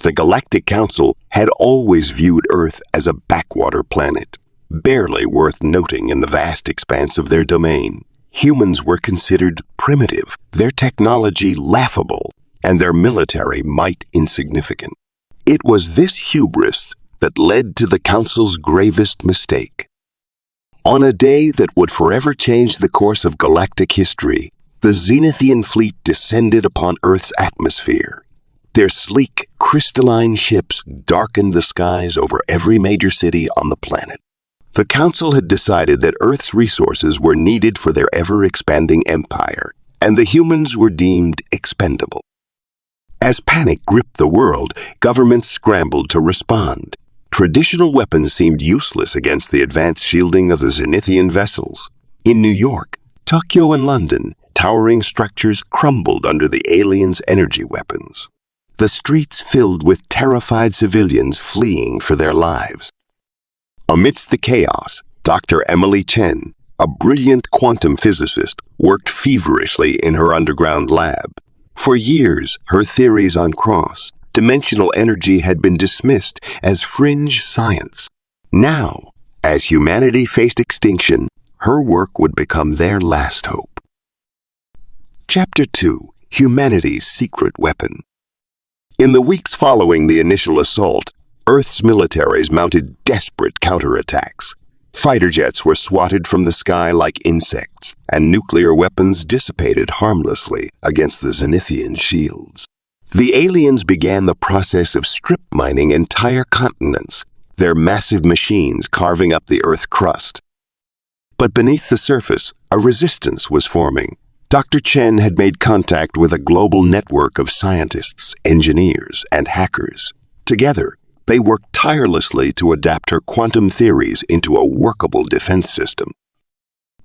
The Galactic Council had always viewed Earth as a backwater planet, barely worth noting in the vast expanse of their domain. Humans were considered primitive, their technology laughable, and their military might insignificant. It was this hubris that led to the Council's gravest mistake. On a day that would forever change the course of galactic history, the Zenithian fleet descended upon Earth's atmosphere. Their sleek, crystalline ships darkened the skies over every major city on the planet. The Council had decided that Earth's resources were needed for their ever-expanding empire, and the humans were deemed expendable. As panic gripped the world, governments scrambled to respond. Traditional weapons seemed useless against the advanced shielding of the Zenithian vessels. In New York, Tokyo, and London, towering structures crumbled under the aliens' energy weapons. The streets filled with terrified civilians fleeing for their lives. Amidst the chaos, Dr. Emily Chen, a brilliant quantum physicist, worked feverishly in her underground lab. For years, her theories on cross-dimensional energy had been dismissed as fringe science. Now, as humanity faced extinction, her work would become their last hope. Chapter 2: Humanity's Secret Weapon. In the weeks following the initial assault, Earth's militaries mounted desperate counterattacks. Fighter jets were swatted from the sky like insects, and nuclear weapons dissipated harmlessly against the Zenithian shields. The aliens began the process of strip mining entire continents, their massive machines carving up the Earth crust. But beneath the surface, a resistance was forming. Dr. Chen had made contact with a global network of scientists, engineers, and hackers. Together, they worked tirelessly to adapt her quantum theories into a workable defense system.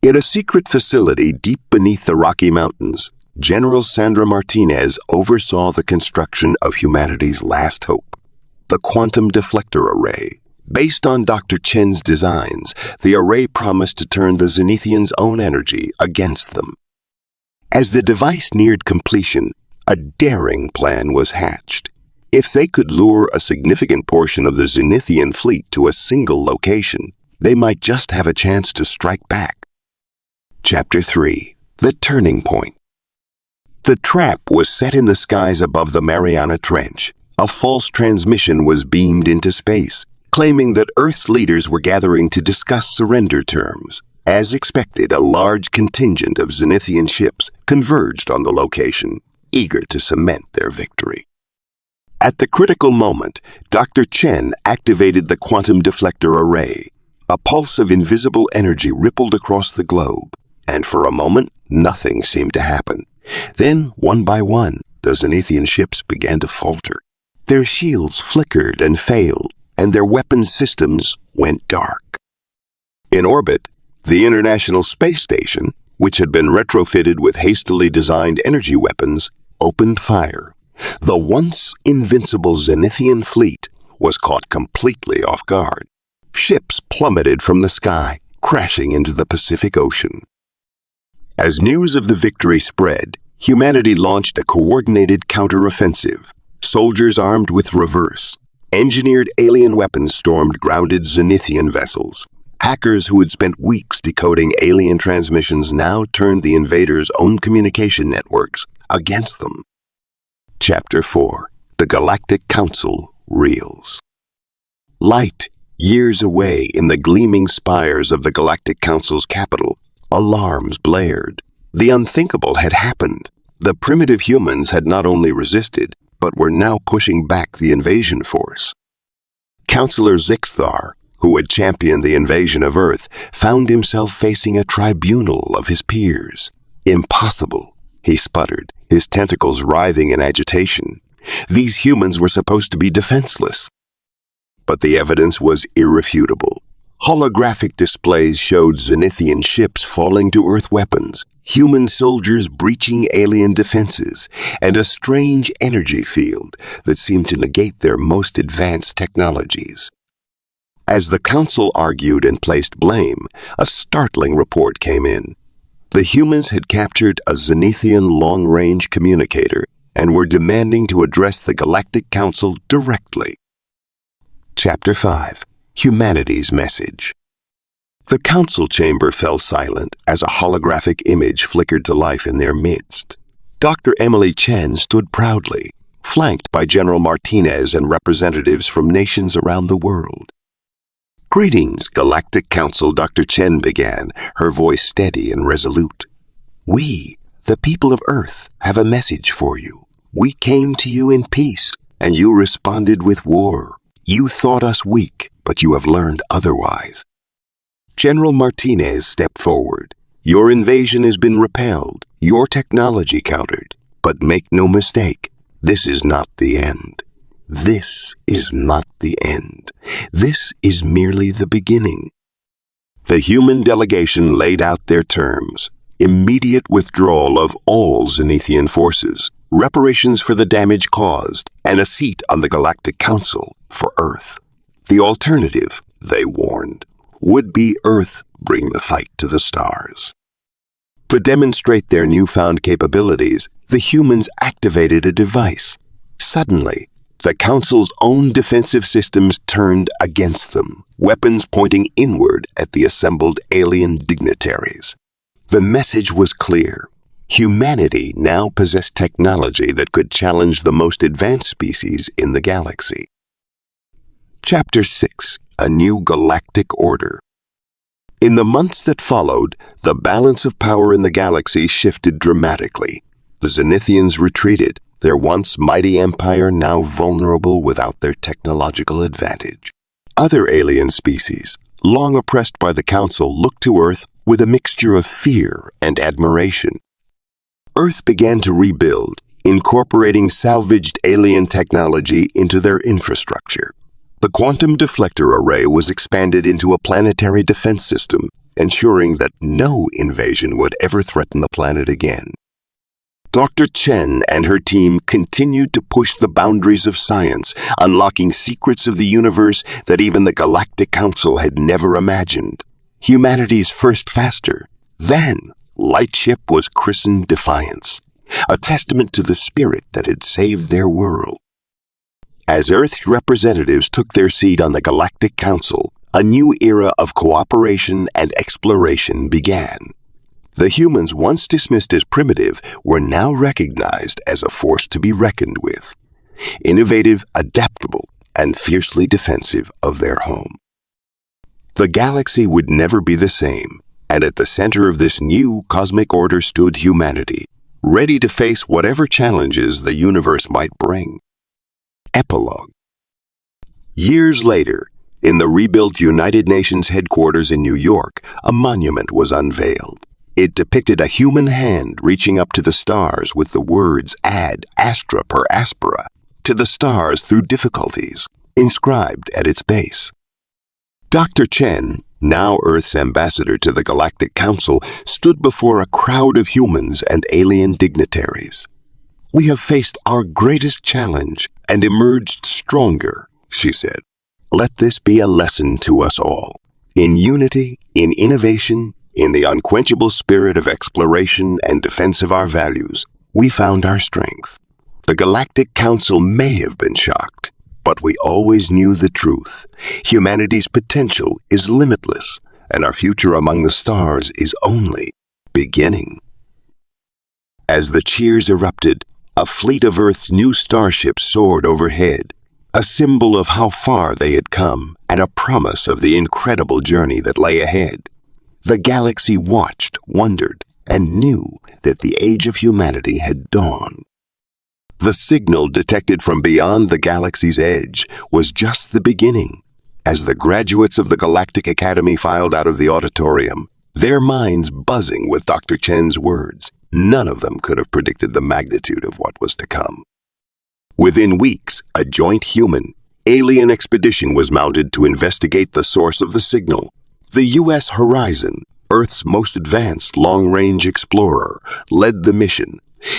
In a secret facility deep beneath the Rocky Mountains, General Sandra Martinez oversaw the construction of humanity's last hope, the quantum deflector array. Based on Dr. Chen's designs, the array promised to turn the Zenithians' own energy against them. As the device neared completion, a daring plan was hatched. If they could lure a significant portion of the Zenithian fleet to a single location, they might just have a chance to strike back. Chapter 3: The Turning Point. The trap was set in the skies above the Mariana Trench. A false transmission was beamed into space, claiming that Earth's leaders were gathering to discuss surrender terms. As expected, a large contingent of Zenithian ships converged on the location, eager to cement their victory. At the critical moment, Dr. Chen activated the quantum deflector array. A pulse of invisible energy rippled across the globe, and for a moment, nothing seemed to happen. Then, one by one, the Zenithian ships began to falter. Their shields flickered and failed, and their weapons systems went dark. In orbit, the International Space Station, which had been retrofitted with hastily designed energy weapons, opened fire. The once invincible Zenithian fleet was caught completely off guard. Ships plummeted from the sky, crashing into the Pacific Ocean. As news of the victory spread, humanity launched a coordinated counteroffensive. Soldiers armed with reverse-engineered alien weapons stormed grounded Zenithian vessels. Hackers who had spent weeks decoding alien transmissions now turned the invaders' own communication networks against them. Chapter 4: The Galactic Council Reels. Light, years away in the gleaming spires of the Galactic Council's capital, alarms blared. The unthinkable had happened. The primitive humans had not only resisted, but were now pushing back the invasion force. Counselor Zixthar, who had championed the invasion of Earth, found himself facing a tribunal of his peers. Impossible, he sputtered, his tentacles writhing in agitation. These humans were supposed to be defenseless. But the evidence was irrefutable. Holographic displays showed Zenithian ships falling to Earth weapons, human soldiers breaching alien defenses, and a strange energy field that seemed to negate their most advanced technologies. As the Council argued and placed blame, a startling report came in. The humans had captured a Zenithian long-range communicator and were demanding to address the Galactic Council directly. Chapter 5. Humanity's Message. The council chamber fell silent as a holographic image flickered to life in their midst. Dr. Emily Chen stood proudly, flanked by General Martinez and representatives from nations around the world. "Greetings, Galactic Council," Dr. Chen began, her voice steady and resolute. "We, the people of Earth, have a message for you. We came to you in peace, and you responded with war. You thought us weak, but you have learned otherwise." General Martinez stepped forward. "Your invasion has been repelled, your technology countered. But make no mistake, this is not the end. This is not the end. This is merely the beginning." The human delegation laid out their terms: immediate withdrawal of all Zenithian forces, reparations for the damage caused, and a seat on the Galactic Council for Earth. The alternative, they warned, would be Earth bring the fight to the stars. To demonstrate their newfound capabilities, the humans activated a device. Suddenly, the Council's own defensive systems turned against them, weapons pointing inward at the assembled alien dignitaries. The message was clear. Humanity now possessed technology that could challenge the most advanced species in the galaxy. Chapter 6. A New Galactic Order. In the months that followed, the balance of power in the galaxy shifted dramatically. The Zenithians retreated, their once mighty empire now vulnerable without their technological advantage. Other alien species, long oppressed by the Council, looked to Earth with a mixture of fear and admiration. Earth began to rebuild, incorporating salvaged alien technology into their infrastructure. The quantum deflector array was expanded into a planetary defense system, ensuring that no invasion would ever threaten the planet again. Dr. Chen and her team continued to push the boundaries of science, unlocking secrets of the universe that even the Galactic Council had never imagined. Humanity's first faster, then lightship was christened Defiance, a testament to the spirit that had saved their world. As Earth's representatives took their seat on the Galactic Council, a new era of cooperation and exploration began. The humans, once dismissed as primitive, were now recognized as a force to be reckoned with, innovative, adaptable, and fiercely defensive of their home. The galaxy would never be the same, and at the center of this new cosmic order stood humanity, ready to face whatever challenges the universe might bring. Epilogue. Years later, in the rebuilt United Nations headquarters in New York, a monument was unveiled. It depicted a human hand reaching up to the stars with the words "Ad astra per aspera," to the stars through difficulties, inscribed at its base. Dr. Chen, now Earth's ambassador to the Galactic Council, stood before a crowd of humans and alien dignitaries. "We have faced our greatest challenge and emerged stronger," she said. "Let this be a lesson to us all. In unity, in innovation, in the unquenchable spirit of exploration and defense of our values, we found our strength. The Galactic Council may have been shocked, but we always knew the truth. Humanity's potential is limitless, and our future among the stars is only beginning." As the cheers erupted, a fleet of Earth's new starships soared overhead, a symbol of how far they had come and a promise of the incredible journey that lay ahead. The galaxy watched, wondered, and knew that the age of humanity had dawned. The signal detected from beyond the galaxy's edge was just the beginning. As the graduates of the Galactic Academy filed out of the auditorium, their minds buzzing with Dr. Chen's words, none of them could have predicted the magnitude of what was to come. Within weeks, a joint human-alien expedition was mounted to investigate the source of the signal. The U.S. Horizon, Earth's most advanced long-range explorer, led the mission.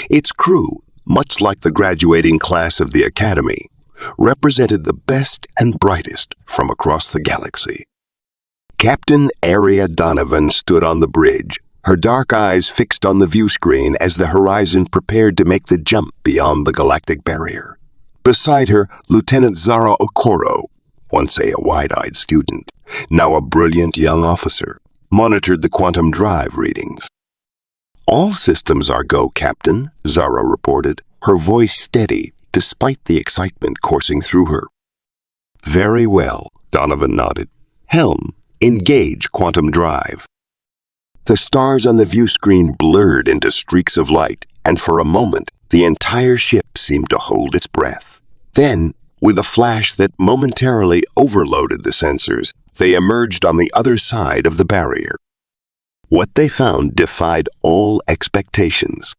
Its crew, much like the graduating class of the Academy, represented the best and brightest from across the galaxy. Captain Aria Donovan stood on the bridge, her dark eyes fixed on the view screen as the Horizon prepared to make the jump beyond the galactic barrier. Beside her, Lieutenant Zara Okoro, once a wide-eyed student, now a brilliant young officer, monitored the quantum drive readings. "All systems are go, Captain," Zara reported, her voice steady despite the excitement coursing through her. "Very well," Donovan nodded. "Helm, engage quantum drive." The stars on the view screen blurred into streaks of light, and for a moment, the entire ship seemed to hold its breath. Then, with a flash that momentarily overloaded the sensors, they emerged on the other side of the barrier. What they found defied all expectations.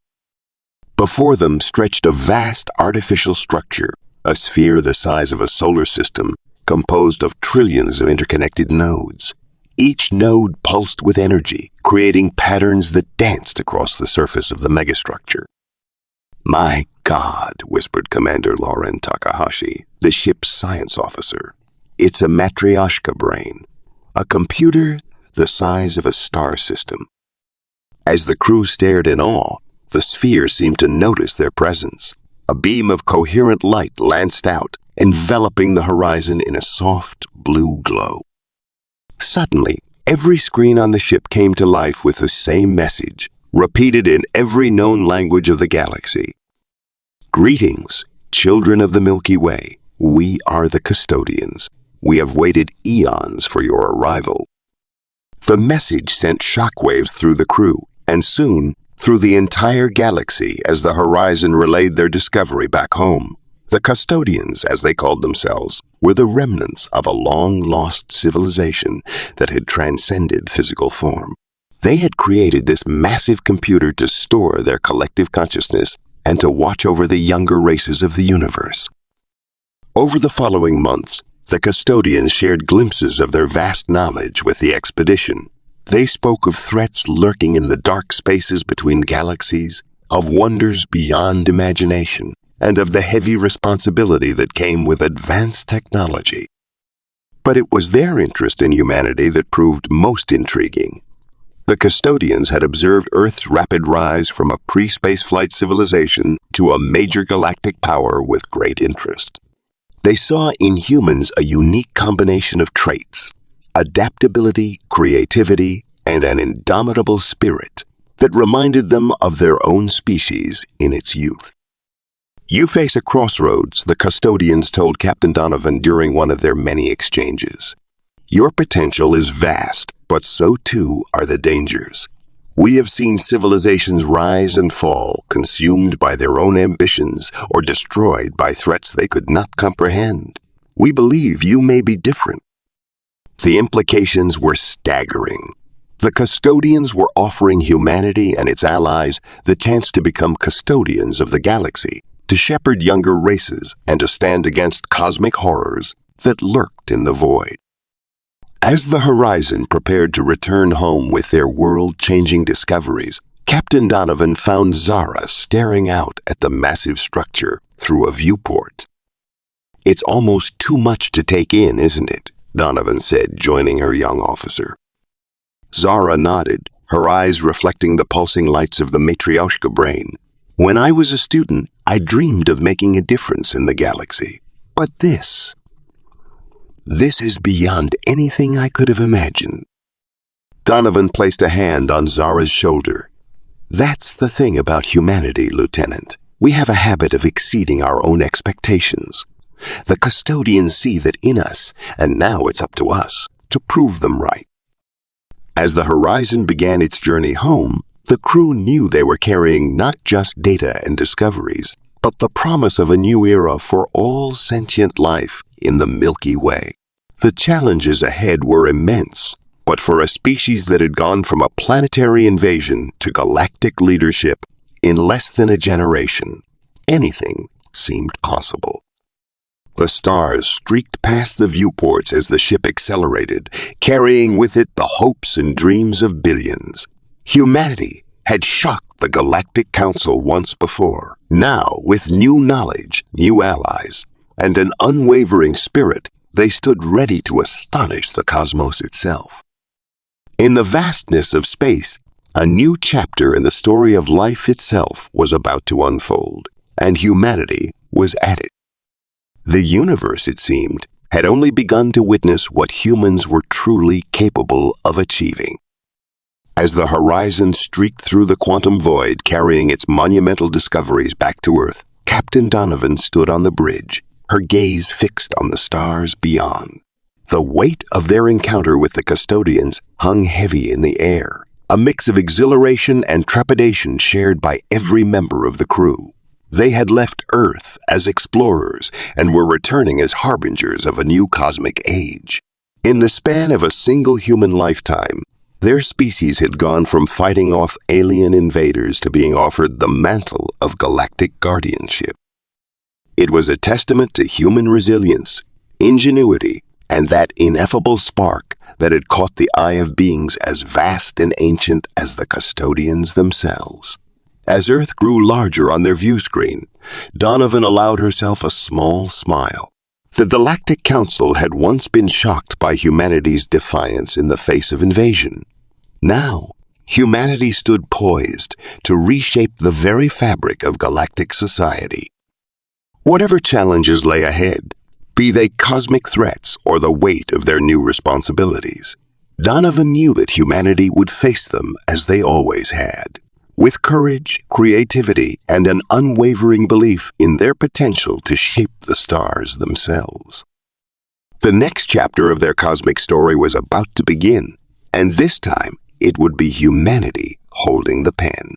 Before them stretched a vast artificial structure, a sphere the size of a solar system, composed of trillions of interconnected nodes. Each node pulsed with energy, creating patterns that danced across the surface of the megastructure. "My God," whispered Commander Lauren Takahashi, the ship's science officer. "It's a matryoshka brain, a computer the size of a star system." As the crew stared in awe, the sphere seemed to notice their presence. A beam of coherent light lanced out, enveloping the horizon in a soft blue glow. Suddenly, every screen on the ship came to life with the same message, repeated in every known language of the galaxy. "Greetings, children of the Milky Way. We are the custodians. We have waited eons for your arrival." The message sent shockwaves through the crew, and soon, through the entire galaxy as the Horizon relayed their discovery back home. The custodians, as they called themselves, were the remnants of a long-lost civilization that had transcended physical form. They had created this massive computer to store their collective consciousness and to watch over the younger races of the universe. Over the following months, the custodians shared glimpses of their vast knowledge with the expedition. They spoke of threats lurking in the dark spaces between galaxies, of wonders beyond imagination, and of the heavy responsibility that came with advanced technology. But it was their interest in humanity that proved most intriguing. The custodians had observed Earth's rapid rise from a pre-spaceflight civilization to a major galactic power with great interest. They saw in humans a unique combination of traits: adaptability, creativity, and an indomitable spirit that reminded them of their own species in its youth. "You face a crossroads," the custodians told Captain Donovan during one of their many exchanges. "Your potential is vast, but so too are the dangers. We have seen civilizations rise and fall, consumed by their own ambitions or destroyed by threats they could not comprehend. We believe you may be different." The implications were staggering. The custodians were offering humanity and its allies the chance to become custodians of the galaxy, to shepherd younger races, and to stand against cosmic horrors that lurked in the void. As the Horizon prepared to return home with their world-changing discoveries, Captain Donovan found Zara staring out at the massive structure through a viewport. "It's almost too much to take in, isn't it?" Donovan said, joining her young officer. Zara nodded, her eyes reflecting the pulsing lights of the matryoshka brain. "When I was a student, I dreamed of making a difference in the galaxy. But this is beyond anything I could have imagined." Donovan placed a hand on Zara's shoulder. "That's the thing about humanity, Lieutenant. We have a habit of exceeding our own expectations. The custodians see that in us, and now it's up to us to prove them right." As the Horizon began its journey home, the crew knew they were carrying not just data and discoveries, but the promise of a new era for all sentient life in the Milky Way. The challenges ahead were immense, but for a species that had gone from a planetary invasion to galactic leadership in less than a generation, anything seemed possible. The stars streaked past the viewports as the ship accelerated, carrying with it the hopes and dreams of billions. Humanity had shocked the Galactic Council once before. Now, with new knowledge, new allies, and an unwavering spirit, they stood ready to astonish the cosmos itself. In the vastness of space, A new chapter in the story of life itself was about to unfold, and humanity was at it. The universe, it seemed, had only begun to witness what humans were truly capable of achieving. As the horizon streaked through the quantum void carrying its monumental discoveries back to Earth, Captain Donovan stood on the bridge, her gaze fixed on the stars beyond. The weight of their encounter with the custodians hung heavy in the air, a mix of exhilaration and trepidation shared by every member of the crew. They had left Earth as explorers and were returning as harbingers of a new cosmic age. In the span of a single human lifetime, their species had gone from fighting off alien invaders to being offered the mantle of galactic guardianship. It was a testament to human resilience, ingenuity, and that ineffable spark that had caught the eye of beings as vast and ancient as the custodians themselves. As Earth grew larger on their view screen, Donovan allowed herself a small smile. The Galactic Council had once been shocked by humanity's defiance in the face of invasion. Now, humanity stood poised to reshape the very fabric of galactic society. Whatever challenges lay ahead, be they cosmic threats or the weight of their new responsibilities, Donovan knew that humanity would face them as they always had, with courage, creativity, and an unwavering belief in their potential to shape the stars themselves. The next chapter of their cosmic story was about to begin, and this time it would be humanity holding the pen.